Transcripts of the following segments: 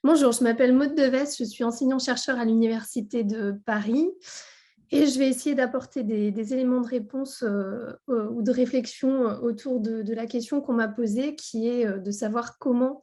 Bonjour, je m'appelle Maude Deves, je suis enseignant-chercheur à l'Université de Paris et je vais essayer d'apporter des éléments de réponse ou de réflexion autour de la question qu'on m'a posée, qui est de savoir comment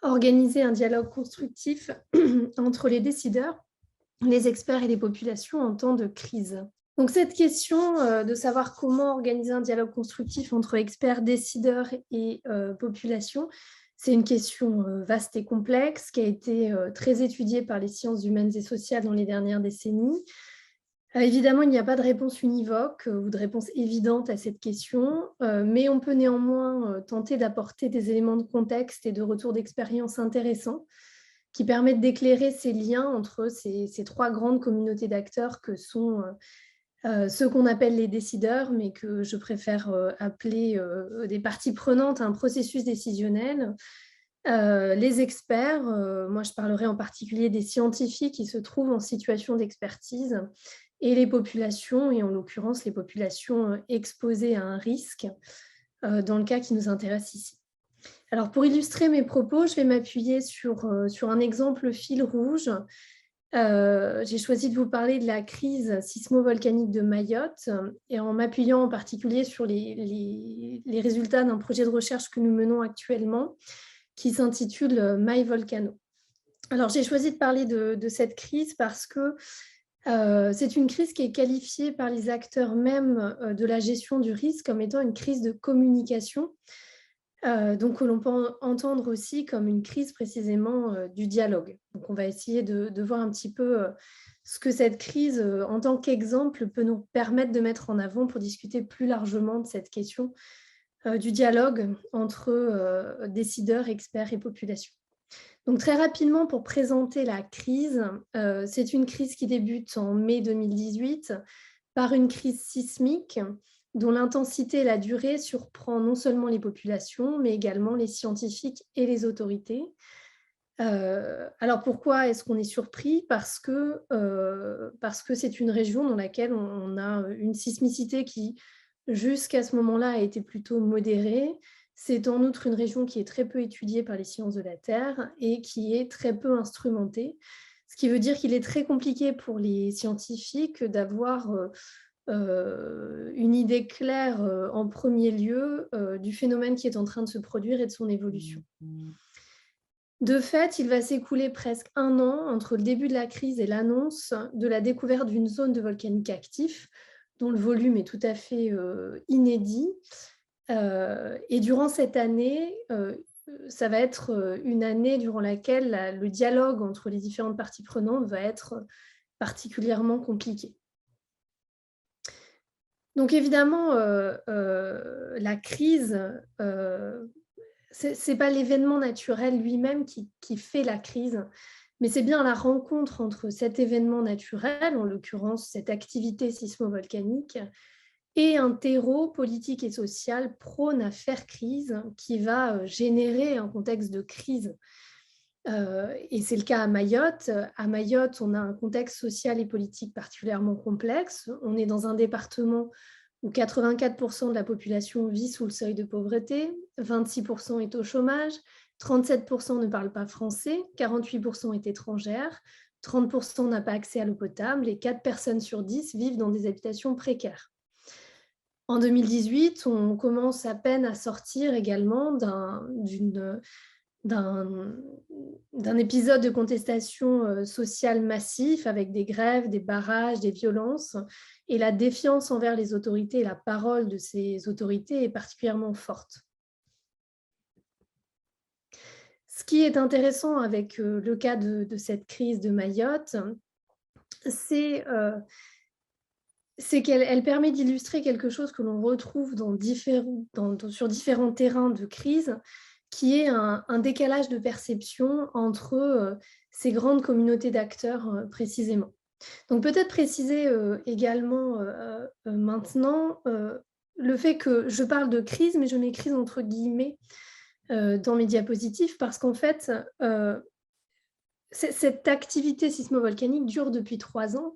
organiser un dialogue constructif entre les décideurs, les experts et les populations en temps de crise. Donc cette question de savoir comment organiser un dialogue constructif entre experts, décideurs et population, c'est une question vaste et complexe qui a été très étudiée par les sciences humaines et sociales dans les dernières décennies. Évidemment, il n'y a pas de réponse univoque ou de réponse évidente à cette question, mais on peut néanmoins tenter d'apporter des éléments de contexte et de retour d'expérience intéressants qui permettent d'éclairer ces liens entre ces trois grandes communautés d'acteurs que sont ceux qu'on appelle les décideurs, mais que je préfère appeler des parties prenantes à un processus décisionnel. Les experts, moi je parlerai en particulier des scientifiques qui se trouvent en situation d'expertise, et les populations, et en l'occurrence les populations exposées à un risque, dans le cas qui nous intéresse ici. Alors pour illustrer mes propos, je vais m'appuyer sur un exemple fil rouge. J'ai choisi de vous parler de la crise sismo-volcanique de Mayotte et en m'appuyant en particulier sur les résultats d'un projet de recherche que nous menons actuellement qui s'intitule MyVolcano. Alors j'ai choisi de parler de cette crise parce que c'est une crise qui est qualifiée par les acteurs même de la gestion du risque comme étant une crise de communication, donc que l'on peut entendre aussi comme une crise précisément du dialogue. Donc on va essayer de voir un petit peu ce que cette crise, en tant qu'exemple, peut nous permettre de mettre en avant pour discuter plus largement de cette question du dialogue entre décideurs, experts et population. Donc très rapidement, pour présenter la crise, c'est une crise qui débute en mai 2018 par une crise sismique dont l'intensité et la durée surprend non seulement les populations, mais également les scientifiques et les autorités. Alors pourquoi est-ce qu'on est surpris ? Parce que c'est une région dans laquelle on a une sismicité qui, jusqu'à ce moment-là, a été plutôt modérée. C'est en outre une région qui est très peu étudiée par les sciences de la Terre et qui est très peu instrumentée, ce qui veut dire qu'il est très compliqué pour les scientifiques d'avoir une idée claire en premier lieu du phénomène qui est en train de se produire et de son évolution. De fait, il va s'écouler presque un an entre le début de la crise et l'annonce de la découverte d'une zone de volcanique actif, dont le volume est tout à fait inédit. Et durant cette année, ça va être une année durant laquelle le dialogue entre les différentes parties prenantes va être particulièrement compliqué. Donc évidemment, la crise, ce n'est pas l'événement naturel lui-même qui fait la crise, mais c'est bien la rencontre entre cet événement naturel, en l'occurrence cette activité sismo-volcanique, et un terreau politique et social prône à faire crise qui va générer un contexte de crise. Et c'est le cas à Mayotte. À Mayotte, on a un contexte social et politique particulièrement complexe. On est dans un département où 84% de la population vit sous le seuil de pauvreté, 26% est au chômage, 37% ne parlent pas français, 48% est étrangère, 30% n'a pas accès à l'eau potable et 4 personnes sur 10 vivent dans des habitations précaires. En 2018, on commence à peine à sortir également d'un épisode de contestation sociale massif avec des grèves, des barrages, des violences, et la défiance envers les autorités et la parole de ces autorités est particulièrement forte. Ce qui est intéressant avec le cas de cette crise de Mayotte, c'est qu'elle permet d'illustrer quelque chose que l'on retrouve sur différents terrains de crise, qui est un décalage de perception entre ces grandes communautés d'acteurs précisément. Donc peut-être préciser également maintenant le fait que je parle de crise, mais je mets crise entre guillemets dans mes diapositives, parce qu'en fait, cette activité sismo-volcanique dure depuis 3 ans,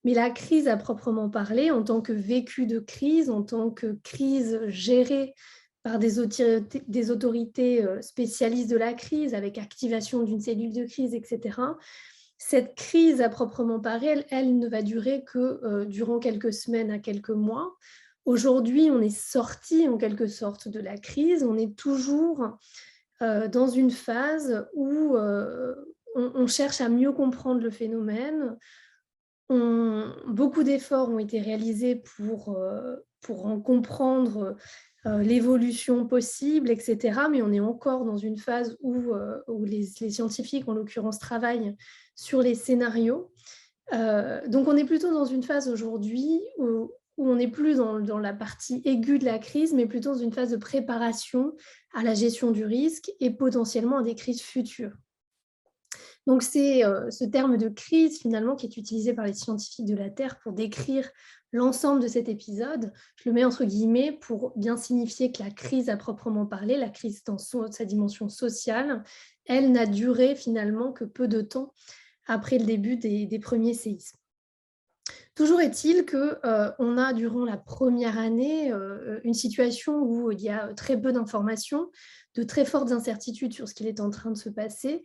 mais la crise à proprement parler, en tant que vécu de crise, en tant que crise gérée par des autorités spécialistes de la crise, avec activation d'une cellule de crise, etc. Cette crise à proprement parler, elle ne va durer que durant quelques semaines à quelques mois. Aujourd'hui, on est sorti en quelque sorte de la crise, on est toujours dans une phase où on cherche à mieux comprendre le phénomène. Beaucoup d'efforts ont été réalisés pour en comprendre l'évolution possible, etc. Mais on est encore dans une phase où les scientifiques, en l'occurrence, travaillent sur les scénarios. Donc, on est plutôt dans une phase aujourd'hui où on n'est plus dans la partie aiguë de la crise, mais plutôt dans une phase de préparation à la gestion du risque et potentiellement à des crises futures. Donc, c'est ce terme de crise, finalement, qui est utilisé par les scientifiques de la Terre pour décrire l'ensemble de cet épisode. Je le mets entre guillemets pour bien signifier que la crise à proprement parler, la crise dans sa dimension sociale, elle n'a duré finalement que peu de temps après le début des premiers séismes. Toujours est-il qu'on a, durant la première année, une situation où il y a très peu d'informations, de très fortes incertitudes sur ce qu'il est en train de se passer,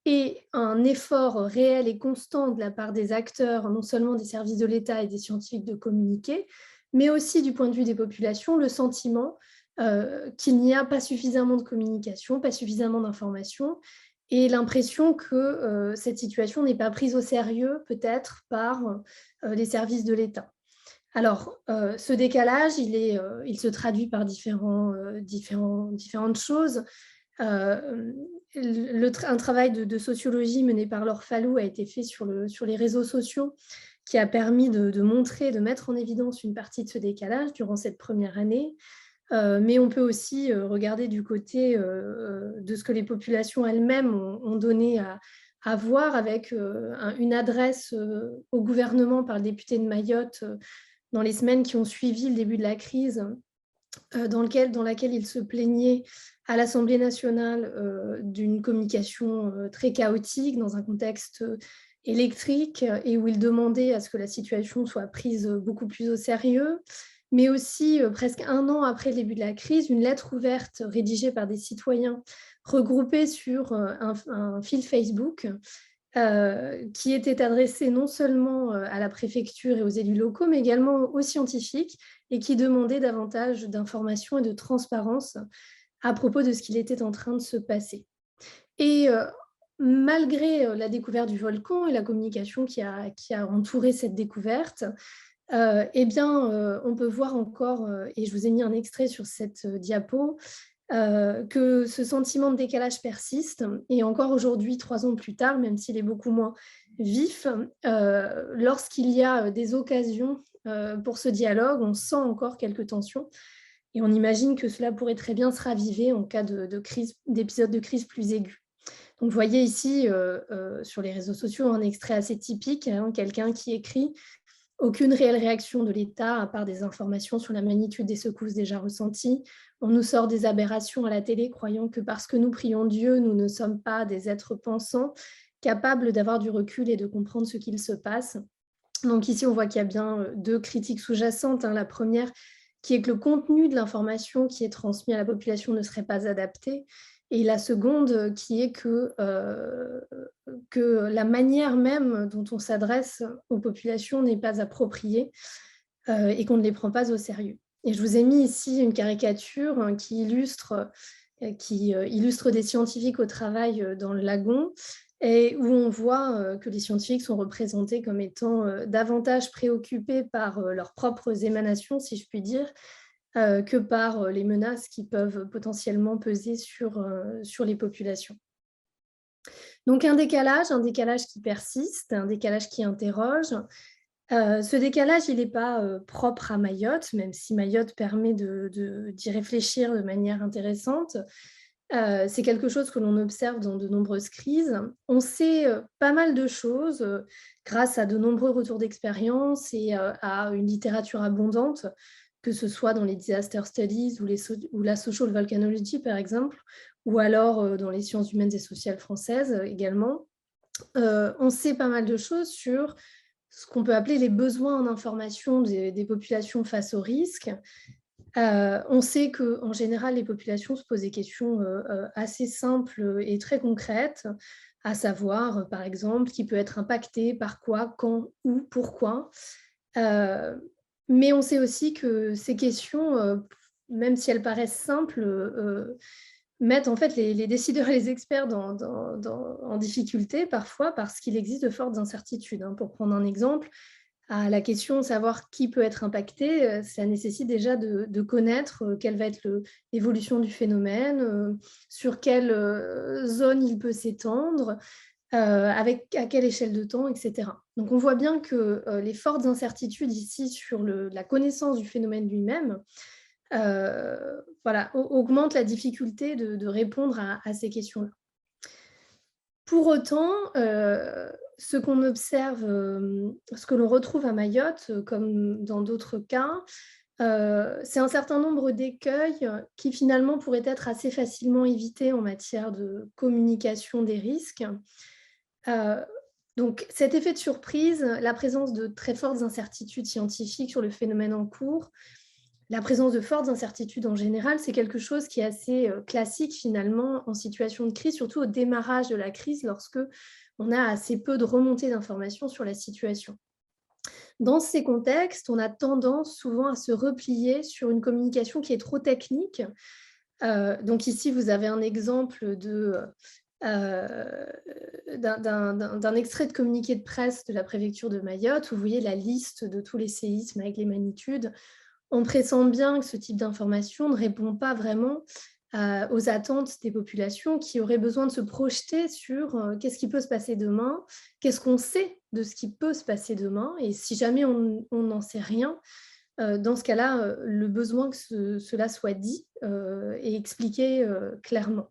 et un effort réel et constant de la part des acteurs, non seulement des services de l'État et des scientifiques, de communiquer, mais aussi du point de vue des populations, le sentiment qu'il n'y a pas suffisamment de communication, pas suffisamment d'informations, et l'impression que cette situation n'est pas prise au sérieux, peut-être, par les services de l'État. Alors, ce décalage, il se traduit par différentes choses. Un travail de sociologie mené par Laure Fallou a été fait sur les réseaux sociaux, qui a permis de montrer, de mettre en évidence une partie de ce décalage durant cette première année. Mais on peut aussi regarder du côté de ce que les populations elles-mêmes ont donné à voir, avec une adresse au gouvernement par le député de Mayotte dans les semaines qui ont suivi le début de la crise, dans laquelle il se plaignait à l'Assemblée nationale d'une communication très chaotique dans un contexte électrique, et où il demandait à ce que la situation soit prise beaucoup plus au sérieux. Mais aussi, presque un an après le début de la crise, une lettre ouverte rédigée par des citoyens regroupés sur un fil Facebook qui était adressé non seulement à la préfecture et aux élus locaux, mais également aux scientifiques, et qui demandait davantage d'informations et de transparence à propos de ce qu'il était en train de se passer. Et malgré la découverte du volcan et la communication qui a entouré cette découverte, on peut voir encore, et je vous ai mis un extrait sur cette diapo, que ce sentiment de décalage persiste, et encore aujourd'hui, 3 ans plus tard, même s'il est beaucoup moins vif, lorsqu'il y a des occasions pour ce dialogue, on sent encore quelques tensions, et on imagine que cela pourrait très bien se raviver en cas d'épisodes de crise plus aigus. Donc, vous voyez ici sur les réseaux sociaux un extrait assez typique, quelqu'un qui écrit: aucune réelle réaction de l'État, à part des informations sur la magnitude des secousses déjà ressenties. On nous sort des aberrations à la télé, croyant que parce que nous prions Dieu, nous ne sommes pas des êtres pensants, capables d'avoir du recul et de comprendre ce qu'il se passe. Donc ici, on voit qu'il y a bien deux critiques sous-jacentes. La première, qui est que le contenu de l'information qui est transmis à la population ne serait pas adapté. Et la seconde, qui est que la manière même dont on s'adresse aux populations n'est pas appropriée et qu'on ne les prend pas au sérieux. Et je vous ai mis ici une caricature qui illustre des scientifiques au travail dans le lagon, et où on voit que les scientifiques sont représentés comme étant davantage préoccupés par leurs propres émanations, si je puis dire, que par les menaces qui peuvent potentiellement peser sur les populations. Donc un décalage qui persiste, un décalage qui interroge. Ce décalage, il n'est pas propre à Mayotte, même si Mayotte permet d'y réfléchir de manière intéressante. C'est quelque chose que l'on observe dans de nombreuses crises. On sait pas mal de choses grâce à de nombreux retours d'expérience et à une littérature abondante, que ce soit dans les disaster studies ou la social volcanology, par exemple, ou alors dans les sciences humaines et sociales françaises également. On sait pas mal de choses sur ce qu'on peut appeler les besoins en information des populations face aux risques. On sait qu'en général, les populations se posent des questions assez simples et très concrètes, à savoir, par exemple, qui peut être impacté par quoi, quand, où, pourquoi. Euh, mais on sait aussi que ces questions, même si elles paraissent simples, mettent en fait les décideurs et les experts en difficulté parfois parce qu'il existe de fortes incertitudes, hein. Pour prendre un exemple, à la question de savoir qui peut être impacté, ça nécessite déjà de connaître quelle va être l'évolution du phénomène, sur quelle zone il peut s'étendre, avec à quelle échelle de temps, etc. Donc on voit bien que les fortes incertitudes ici sur la connaissance du phénomène lui-même voilà, augmentent la difficulté de répondre à ces questions-là. Pour autant, ce qu'on observe, ce que l'on retrouve à Mayotte, comme dans d'autres cas, c'est un certain nombre d'écueils qui finalement pourraient être assez facilement évités en matière de communication des risques. Heu, donc cet effet de surprise, la présence de très fortes incertitudes scientifiques sur le phénomène en cours, la présence de fortes incertitudes en général, c'est quelque chose qui est assez, classique finalement en situation de crise, surtout au démarrage de la crise lorsque on a assez peu de remontées d'informations sur la situation. Dans ces contextes, on a tendance souvent à se replier sur une communication qui est trop technique. Donc ici, vous avez un exemple d'un extrait de communiqué de presse de la préfecture de Mayotte où vous voyez la liste de tous les séismes avec les magnitudes. On pressent bien que ce type d'information ne répond pas vraiment aux attentes des populations qui auraient besoin de se projeter sur qu'est-ce qui peut se passer demain, qu'est-ce qu'on sait de ce qui peut se passer demain, et si jamais on n'en sait rien, dans ce cas-là, le besoin que cela soit dit et expliqué clairement.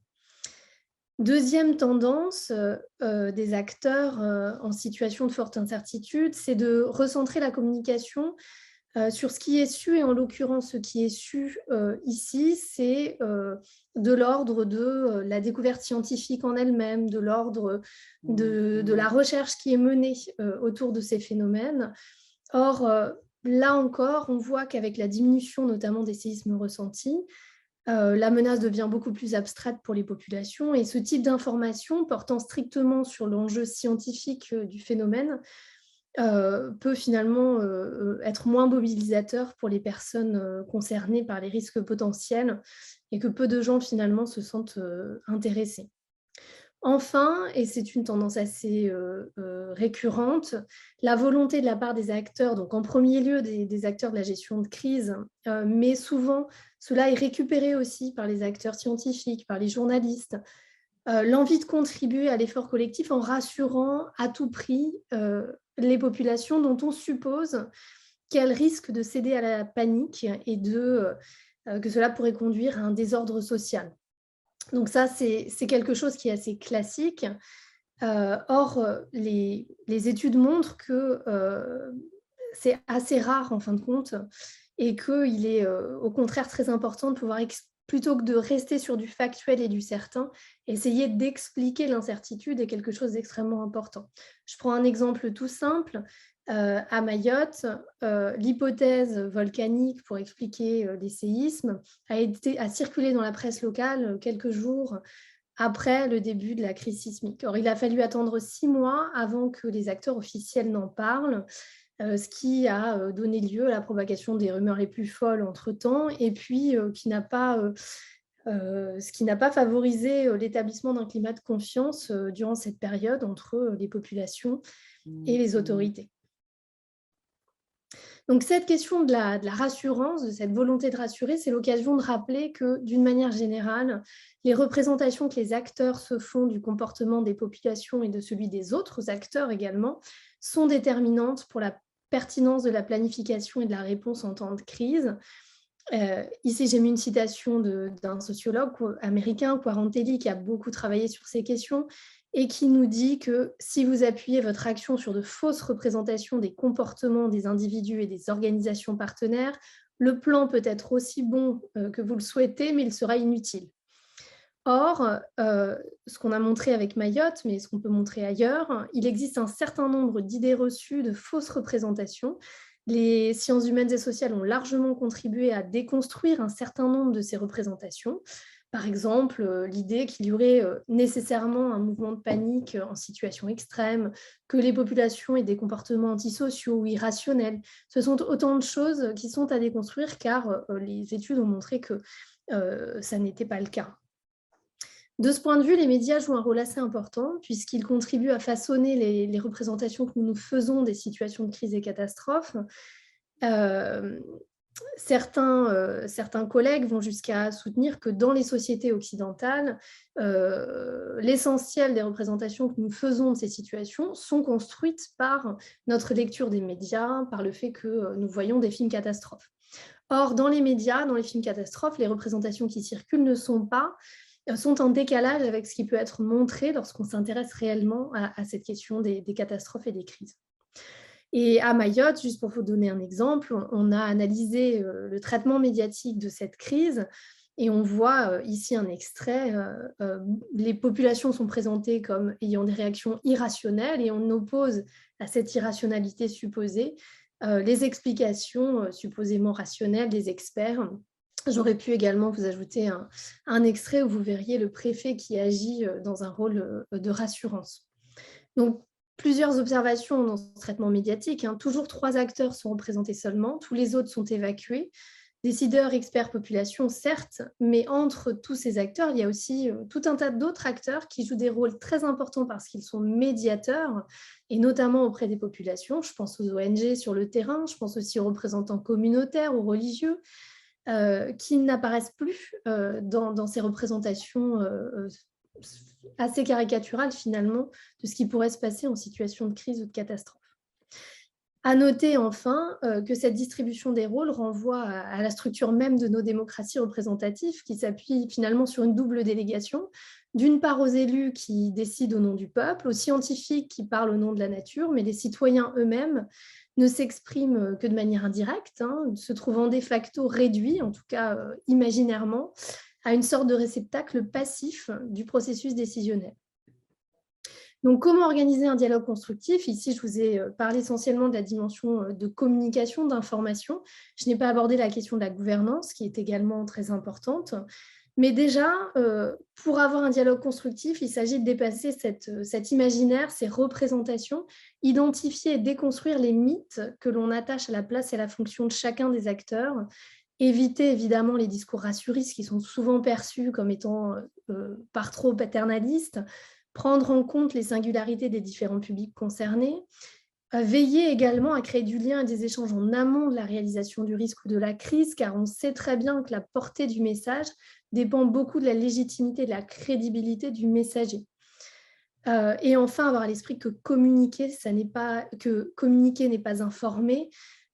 Deuxième tendance des acteurs en situation de forte incertitude, c'est de recentrer la communication sur ce qui est su, et en l'occurrence, ce qui est su ici, c'est de l'ordre de la découverte scientifique en elle-même, de l'ordre de la recherche qui est menée autour de ces phénomènes. Or, là encore, on voit qu'avec la diminution notamment des séismes ressentis, la menace devient beaucoup plus abstraite pour les populations, et ce type d'information portant strictement sur l'enjeu scientifique du phénomène peut finalement être moins mobilisateur pour les personnes concernées par les risques potentiels, et que peu de gens finalement se sentent intéressés. Enfin, et c'est une tendance assez récurrente, la volonté de la part des acteurs, donc en premier lieu des acteurs de la gestion de crise, mais souvent cela est récupéré aussi par les acteurs scientifiques, par les journalistes, l'envie de contribuer à l'effort collectif en rassurant à tout prix les populations dont on suppose qu'elles risquent de céder à la panique et que cela pourrait conduire à un désordre social. Donc ça, c'est quelque chose qui est assez classique. Or, les études montrent que c'est assez rare en fin de compte, et qu'il est au contraire très important de pouvoir, plutôt que de rester sur du factuel et du certain, essayer d'expliquer l'incertitude est quelque chose d'extrêmement important. Je prends un exemple tout simple. À Mayotte, l'hypothèse volcanique pour expliquer les séismes a circulé dans la presse locale quelques jours après le début de la crise sismique. Or, il a fallu attendre 6 mois avant que les acteurs officiels n'en parlent, ce qui a donné lieu à la propagation des rumeurs les plus folles entre-temps, et puis ce qui n'a pas favorisé l'établissement d'un climat de confiance durant cette période entre les populations et les autorités. Donc cette question de la rassurance, de cette volonté de rassurer, c'est l'occasion de rappeler que, d'une manière générale, les représentations que les acteurs se font du comportement des populations et de celui des autres acteurs également sont déterminantes pour la pertinence de la planification et de la réponse en temps de crise. Ici, j'ai mis une citation d'un sociologue américain, Quarantelli, qui a beaucoup travaillé sur ces questions et qui nous dit que si vous appuyez votre action sur de fausses représentations des comportements des individus et des organisations partenaires, le plan peut être aussi bon que vous le souhaitez, mais il sera inutile. Or, ce qu'on a montré avec Mayotte, mais ce qu'on peut montrer ailleurs, il existe un certain nombre d'idées reçues, de fausses représentations, Les sciences humaines et sociales ont largement contribué à déconstruire un certain nombre de ces représentations. Par exemple, l'idée qu'il y aurait nécessairement un mouvement de panique en situation extrême, que les populations aient des comportements antisociaux ou irrationnels. Ce sont autant de choses qui sont à déconstruire car les études ont montré que ça n'était pas le cas. De ce point de vue, les médias jouent un rôle assez important puisqu'ils contribuent à façonner les représentations que nous nous faisons des situations de crise et catastrophes. Euh, certains collègues vont jusqu'à soutenir que dans les sociétés occidentales, l'essentiel des représentations que nous faisons de ces situations sont construites par notre lecture des médias, par le fait que nous voyons des films catastrophes. Or, dans les médias, dans les films catastrophes, les représentations qui circulent sont en décalage avec ce qui peut être montré lorsqu'on s'intéresse réellement à cette question des catastrophes et des crises. Et à Mayotte, juste pour vous donner un exemple, on a analysé le traitement médiatique de cette crise et on voit ici un extrait. Les populations sont présentées comme ayant des réactions irrationnelles et on oppose à cette irrationalité supposée les explications supposément rationnelles des experts. J'aurais pu également vous ajouter un extrait où vous verriez le préfet qui agit dans un rôle de rassurance. Donc, plusieurs observations dans ce traitement médiatique. Toujours 3 acteurs sont représentés seulement, tous les autres sont évacués. Décideurs, experts, population, certes, mais entre tous ces acteurs, il y a aussi tout un tas d'autres acteurs qui jouent des rôles très importants parce qu'ils sont médiateurs, et notamment auprès des populations. Je pense aux ONG sur le terrain, je pense aussi aux représentants communautaires, aux religieux, qui n'apparaissent plus dans ces représentations assez caricaturales finalement de ce qui pourrait se passer en situation de crise ou de catastrophe. À noter enfin que cette distribution des rôles renvoie à la structure même de nos démocraties représentatives qui s'appuie finalement sur une double délégation, d'une part aux élus qui décident au nom du peuple, aux scientifiques qui parlent au nom de la nature, mais les citoyens eux-mêmes ne s'expriment que de manière indirecte, se trouvant de facto réduits, en tout cas imaginairement, à une sorte de réceptacle passif du processus décisionnel. Donc, comment organiser un dialogue constructif? Ici, je vous ai parlé essentiellement de la dimension de communication, d'information. Je n'ai pas abordé la question de la gouvernance, qui est également très importante. Mais déjà, pour avoir un dialogue constructif, il s'agit de dépasser cet imaginaire, ces représentations, identifier et déconstruire les mythes que l'on attache à la place et à la fonction de chacun des acteurs, éviter évidemment les discours rassuristes qui sont souvent perçus comme étant par trop paternalistes, prendre en compte les singularités des différents publics concernés, veiller également à créer du lien et des échanges en amont de la réalisation du risque ou de la crise, car on sait très bien que la portée du message dépend beaucoup de la légitimité, de la crédibilité du messager. Et enfin, avoir à l'esprit que communiquer n'est pas informer.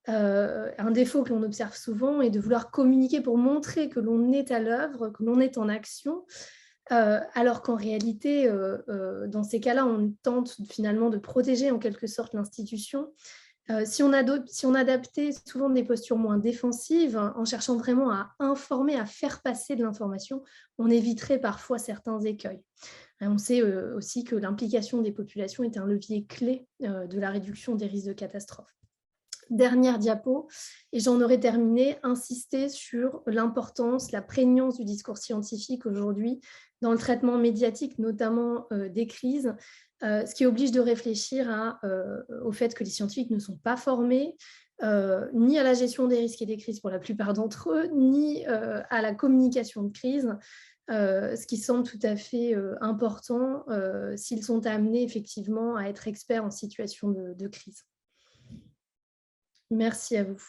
Un défaut que l'on observe souvent est de vouloir communiquer pour montrer que l'on est à l'œuvre, que l'on est en action, alors qu'en réalité, dans ces cas-là, on tente finalement de protéger en quelque sorte l'institution. Si on adaptait souvent des postures moins défensives, en cherchant vraiment à informer, à faire passer de l'information, on éviterait parfois certains écueils. On sait aussi que l'implication des populations est un levier clé de la réduction des risques de catastrophe. Dernière diapo, et j'en aurais terminé, insister sur l'importance, la prégnance du discours scientifique aujourd'hui dans le traitement médiatique, notamment des crises, ce qui oblige de réfléchir au fait que les scientifiques ne sont pas formés, ni à la gestion des risques et des crises pour la plupart d'entre eux, ni à la communication de crise, ce qui semble tout à fait important s'ils sont amenés effectivement à être experts en situation de crise. Merci à vous.